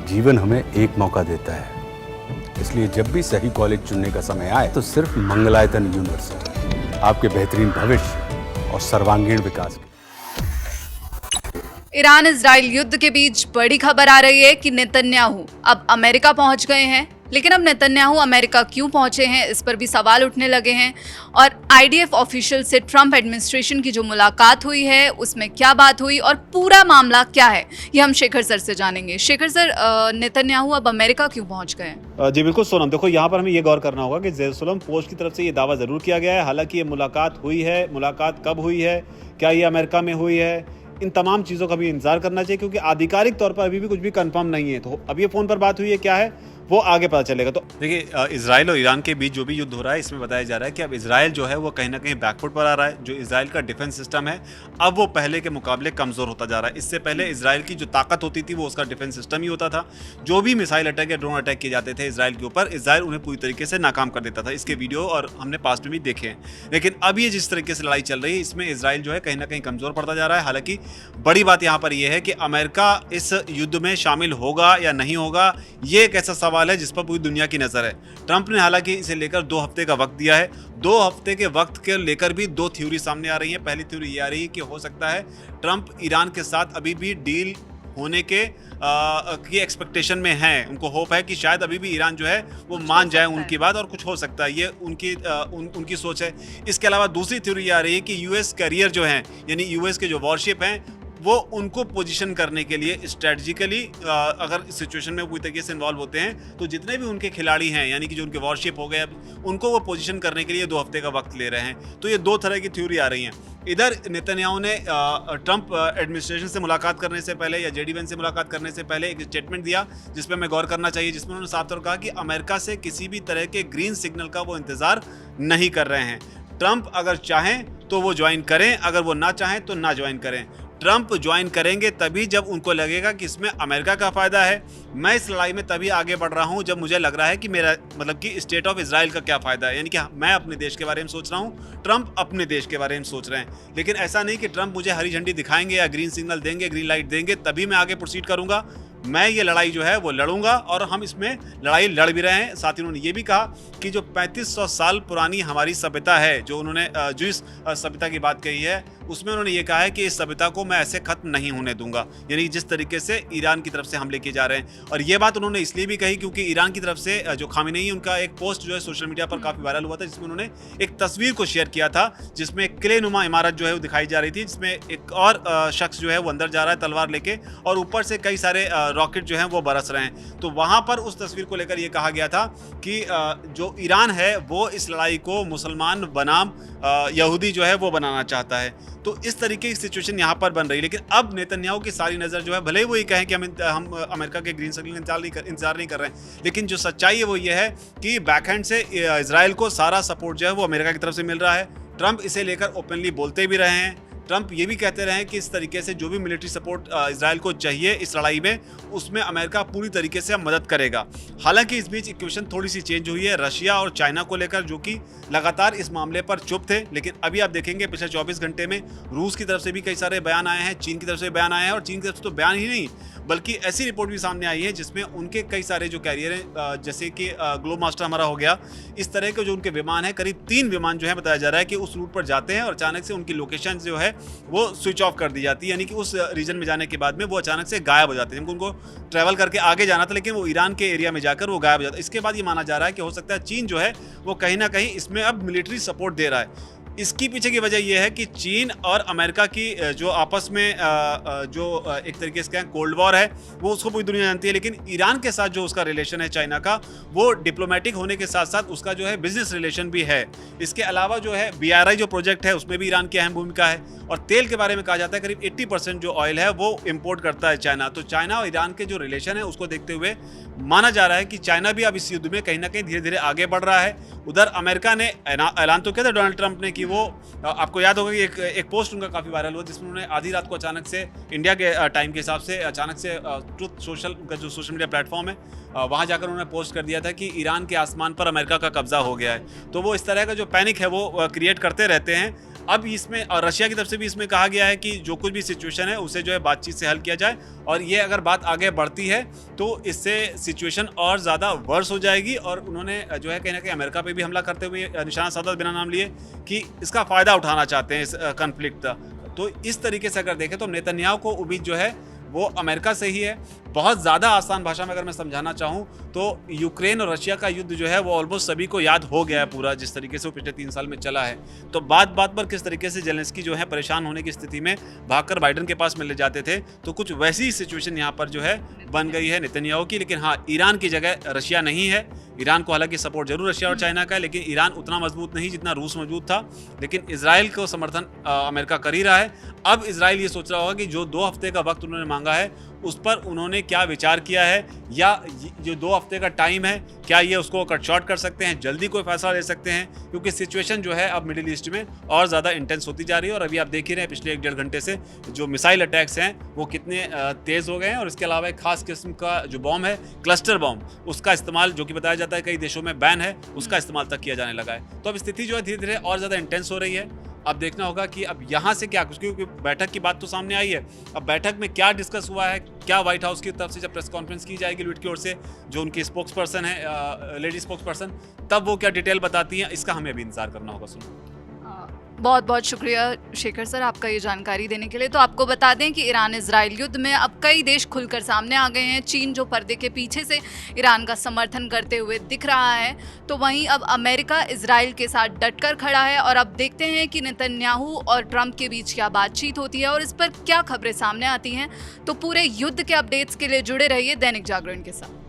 जीवन हमें एक मौका देता है, इसलिए जब भी सही कॉलेज चुनने का समय आए तो सिर्फ मंगलायतन यूनिवर्सिटी आपके बेहतरीन भविष्य और सर्वांगीण विकास के। ईरान इजराइल युद्ध के बीच बड़ी खबर आ रही है कि नेतन्याहू अब अमेरिका पहुंच गए हैं। लेकिन अब नेतन्याहू अमेरिका क्यों पहुंचे हैं, इस पर भी सवाल उठने लगे हैं। और आईडीएफ ऑफिशियल से ट्रंप एडमिनिस्ट्रेशन की जो मुलाकात हुई है उसमें क्या बात हुई और पूरा मामला क्या है, ये हम शेखर सर से जानेंगे। शेखर सर, नेतन्याहू अब अमेरिका क्यों पहुंच गए हैं? जी बिल्कुल सोनम, देखो यहाँ पर हमें ये गौर करना होगा कि जेरूसलम पोस्ट की तरफ से ये दावा जरूर किया गया है। हालांकि ये मुलाकात हुई है, मुलाकात कब हुई है, क्या ये अमेरिका में हुई है, इन तमाम चीज़ों का भी इंतजार करना चाहिए, क्योंकि आधिकारिक तौर पर अभी भी कुछ भी कंफर्म नहीं है। तो अब ये फ़ोन पर बात हुई है, क्या है वो आगे पता चलेगा। तो देखिए, इजराइल और ईरान के बीच जो भी युद्ध हो रहा है, इसमें बताया जा रहा है कि अब इजराइल जो है वो कहीं ना कहीं बैकफुट पर आ रहा है। जो इजराइल का डिफेंस सिस्टम है अब वो पहले के मुकाबले कमज़ोर होता जा रहा है। इससे पहले इजराइल की जो ताकत होती थी वो उसका डिफेंस सिस्टम ही होता था। जो भी मिसाइल अटैक या ड्रोन अटैक किए जाते थे इजराइल के ऊपर, इजराइल उन्हें पूरी तरीके से नाकाम कर देता था। इसके वीडियो और हमने पास्ट में भी देखे हैं। लेकिन अब ये जिस तरीके से लड़ाई चल रही है, इसमें इजराइल जो है कहीं ना कहीं कमज़ोर पड़ता जा रहा है। हालांकि बड़ी बात यहाँ पर यह है कि अमेरिका इस युद्ध में शामिल होगा या नहीं होगा, ये एक ऐसा सवाल है जिस पर पूरी दुनिया की नजर है। ट्रंप ने हालांकि इसे लेकर 2 हफ्ते का वक्त दिया है। 2 हफ्ते के वक्त के लेकर भी 2 थ्योरी सामने आ रही है। पहली थ्योरी ये आ रही है कि हो सकता है ट्रंप ईरान के साथ अभी भी डील होने के की एक्सपेक्टेशन में है। उनको होप है कि शायद अभी भी ईरान जो है वो मान जाए उनकी बात, और कुछ हो सकता है, ये उनकी सोच है। इसके अलावा दूसरी थ्योरी आ रही है कि यूएस कैरियर जो हैं, यानी यूएस के जो वॉरशिप हैं, वो उनको पोजीशन करने के लिए स्ट्रेटजिकली अगर इस सिचुएशन में पूरी तरीके से इन्वॉल्व होते हैं तो जितने भी उनके खिलाड़ी हैं, यानी कि जो उनके वॉरशिप हो गए, उनको वो पोजीशन करने के लिए 2 हफ्ते का वक्त ले रहे हैं। तो ये 2 तरह की थ्योरी आ रही हैं। इधर नेतन्याहू ने ट्रंप एडमिनिस्ट्रेशन से मुलाकात करने से पहले या जेडी वेंस से मुलाकात करने से पहले एक स्टेटमेंट दिया जिस पर हमें गौर करना चाहिए, जिसमें उन्होंने साफ तौर पर कहा कि अमेरिका से किसी भी तरह के ग्रीन सिग्नल का वो इंतजार नहीं कर रहे हैं। ट्रंप अगर चाहें तो वो ज्वाइन करें, अगर वो ना चाहें तो ना ज्वाइन करें। ट्रंप ज्वाइन करेंगे तभी जब उनको लगेगा कि इसमें अमेरिका का फायदा है। मैं इस लड़ाई में तभी आगे बढ़ रहा हूं जब मुझे लग रहा है कि मेरा मतलब कि स्टेट ऑफ इजराइल का क्या फायदा है, यानी कि मैं अपने देश के बारे में सोच रहा हूं, ट्रंप अपने देश के बारे में सोच रहे हैं। लेकिन ऐसा नहीं कि ट्रंप मुझे हरी झंडी दिखाएंगे या ग्रीन सिग्नल देंगे, ग्रीन लाइट देंगे तभी मैं आगे प्रोसीड करूंगा। मैं ये लड़ाई जो है वो लड़ूंगा, और हम इसमें लड़ाई लड़ भी रहे हैं। साथ ही उन्होंने ये भी कहा कि जो 3500 साल पुरानी हमारी सभ्यता है, जो उन्होंने जो इस सभ्यता की बात कही है, उसमें उन्होंने ये कहा है कि इस सभ्यता को मैं ऐसे खत्म नहीं होने दूंगा, यानी जिस तरीके से ईरान की तरफ से हमले किए जा रहे हैं। और ये बात उन्होंने इसलिए भी कही क्योंकि ईरान की तरफ से जो खामेनेई, उनका एक पोस्ट जो है सोशल मीडिया पर काफ़ी वायरल हुआ था, जिसमें उन्होंने एक तस्वीर को शेयर किया था जिसमें एक किले नुमा इमारत जो है वो दिखाई जा रही थी, जिसमें एक और शख्स जो है वो अंदर जा रहा है तलवार लेके, और ऊपर से कई सारे रॉकेट जो हैं वो बरस रहे हैं। तो वहाँ पर उस तस्वीर को लेकर ये कहा गया था कि जो ईरान है वो इस लड़ाई को मुसलमान बनाम यहूदी जो है वो बनाना चाहता है। तो इस तरीके की सिचुएशन यहाँ पर बन रही है। लेकिन अब नेतन्याहू की सारी नज़र जो है, भले ही वो ये कहें कि हम अमेरिका के ग्रीन सिग्नल का इंतजार नहीं कर रहे हैं, लेकिन जो सच्चाई है वो ये है कि बैकहैंड से इजराइल को सारा सपोर्ट जो है वो अमेरिका की तरफ से मिल रहा है। ट्रंप इसे लेकर ओपनली बोलते भी रहे हैं। ट्रंप ये भी कहते रहे कि इस तरीके से जो भी मिलिट्री सपोर्ट इजराइल को चाहिए इस लड़ाई में, उसमें अमेरिका पूरी तरीके से मदद करेगा। हालांकि इस बीच इक्वेशन थोड़ी सी चेंज हुई है रशिया और चाइना को लेकर, जो कि लगातार इस मामले पर चुप थे। लेकिन अभी आप देखेंगे पिछले 24 घंटे में रूस की तरफ से भी कई सारे बयान आए हैं, चीन की तरफ से बयान आए हैं, और चीन की तरफ से तो बयान ही नहीं बल्कि ऐसी रिपोर्ट भी सामने आई है जिसमें उनके कई सारे जो कैरियर हैं, जैसे कि ग्लोब मास्टर हमारा हो गया, इस तरह के जो उनके विमान हैं, करीब 3 विमान जो है बताया जा रहा है कि उस रूट पर जाते हैं और अचानक से उनकी लोकेशन जो है वो स्विच ऑफ कर दी जाती है, यानी कि उस रीजन में जाने के बाद में वो अचानक से गायब हो जाते हैं। उनको ट्रैवल करके आगे जाना था, लेकिन वो ईरान के एरिया में जाकर वो गायब हो जाता है। इसके बाद ये माना जा रहा है कि हो सकता है चीन जो है वो कहीं ना कहीं इसमें अब मिलिट्री सपोर्ट दे रहा है। इसकी पीछे की वजह यह है कि चीन और अमेरिका की जो आपस में जो एक तरीके से कहें कोल्ड वॉर है, वो उसको पूरी दुनिया जानती है। लेकिन ईरान के साथ जो उसका रिलेशन है चाइना का, वो डिप्लोमेटिक होने के साथ साथ उसका जो है बिजनेस रिलेशन भी है। इसके अलावा जो है BRI जो प्रोजेक्ट है उसमें भी ईरान की अहम भूमिका है। और तेल के बारे में कहा जाता है करीब 80% जो ऑयल है वो इम्पोर्ट करता है चाइना। तो चाइना और ईरान के जो रिलेशन है उसको देखते हुए माना जा रहा है कि चाइना भी अब इस युद्ध में कहीं ना कहीं धीरे धीरे आगे बढ़ रहा है। उधर अमेरिका ने ऐलान तो किया था डोनाल्ड ट्रंप ने कि वो, आपको याद होगा कि एक पोस्ट उनका काफ़ी वायरल हुआ जिसमें उन्होंने आधी रात को अचानक से इंडिया के टाइम के हिसाब से अचानक से ट्रुथ सोशल, उनका जो सोशल मीडिया प्लेटफॉर्म है, वहाँ जाकर उन्होंने पोस्ट कर दिया था कि ईरान के आसमान पर अमेरिका का कब्जा हो गया है। तो वो इस तरह का जो पैनिक है वो क्रिएट करते रहते हैं। अब इसमें और रशिया की तरफ से भी इसमें कहा गया है कि जो कुछ भी सिचुएशन है उसे जो है बातचीत से हल किया जाए, और ये अगर बात आगे बढ़ती है तो इससे सिचुएशन और ज़्यादा वर्स हो जाएगी। और उन्होंने जो है कहीं ना कहीं अमेरिका पे भी हमला करते हुए निशाना साधा बिना नाम लिए कि इसका फ़ायदा उठाना चाहते हैं इस कन्फ्लिक्ट का। तो इस तरीके से अगर देखें तो नेतन्याहू को उम्मीद जो है वो अमेरिका से ही है। बहुत ज़्यादा आसान भाषा में अगर मैं समझाना चाहूँ तो यूक्रेन और रशिया का युद्ध जो है वो ऑलमोस्ट सभी को याद हो गया है पूरा, जिस तरीके से वो पिछले 3 साल में चला है। तो बात बात पर किस तरीके से जेलेंस्की जो है परेशान होने की स्थिति में भागकर बाइडेन के पास मिलने जाते थे, तो कुछ वैसी सिचुएशन यहाँ पर जो है बन गई है नेतन्याहू की। लेकिन हाँ, ईरान की जगह रशिया नहीं है। ईरान को हालांकि सपोर्ट जरूर रशिया और चाइना का है, लेकिन ईरान उतना मजबूत नहीं जितना रूस मजबूत था। लेकिन इसराइल को समर्थन अमेरिका कर ही रहा है। अब इसराइल ये सोच रहा होगा कि जो 2 हफ्ते का वक्त उन्होंने मांगा है उस पर उन्होंने क्या विचार किया है, या जो 2 हफ्ते का टाइम है क्या ये उसको कट शॉर्ट कर सकते हैं, जल्दी कोई फैसला ले सकते हैं, क्योंकि सिचुएशन जो है अब मिडिल ईस्ट में और ज़्यादा इंटेंस होती जा रही है। और अभी आप देख ही रहे हैं पिछले 1-1.5 घंटे से जो मिसाइल अटैक्स हैं वो कितने तेज़ हो गए हैं। और इसके अलावा एक खास किस्म का जो बॉम्ब है, क्लस्टर बॉम्ब, उसका इस्तेमाल जो कि बताया जाता है कई देशों में बैन है, उसका इस्तेमाल तक किया जाने लगा है। तो अब स्थिति जो है धीरे धीरे और ज़्यादा इंटेंस हो रही है। अब देखना होगा कि अब यहाँ से क्या कुछ, क्योंकि बैठक की बात तो सामने आई है, अब बैठक में क्या डिस्कस हुआ है, क्या व्हाइट हाउस की तरफ से जब प्रेस कॉन्फ्रेंस की जाएगी लीड की ओर से, जो उनकी स्पोक्स पर्सन है, लेडी स्पोक्स पर्सन, तब वो क्या डिटेल बताती हैं, इसका हमें अभी इंतजार करना होगा। सुनो, बहुत बहुत शुक्रिया शेखर सर आपका ये जानकारी देने के लिए। तो आपको बता दें कि ईरान इजराइल युद्ध में अब कई देश खुलकर सामने आ गए हैं। चीन जो पर्दे के पीछे से ईरान का समर्थन करते हुए दिख रहा है, तो वहीं अब अमेरिका इजराइल के साथ डटकर खड़ा है। और अब देखते हैं कि नेतन्याहू और ट्रंप के बीच क्या बातचीत होती है और इस पर क्या खबरें सामने आती हैं। तो पूरे युद्ध के अपडेट्स के लिए जुड़े रहिए दैनिक जागरण के साथ।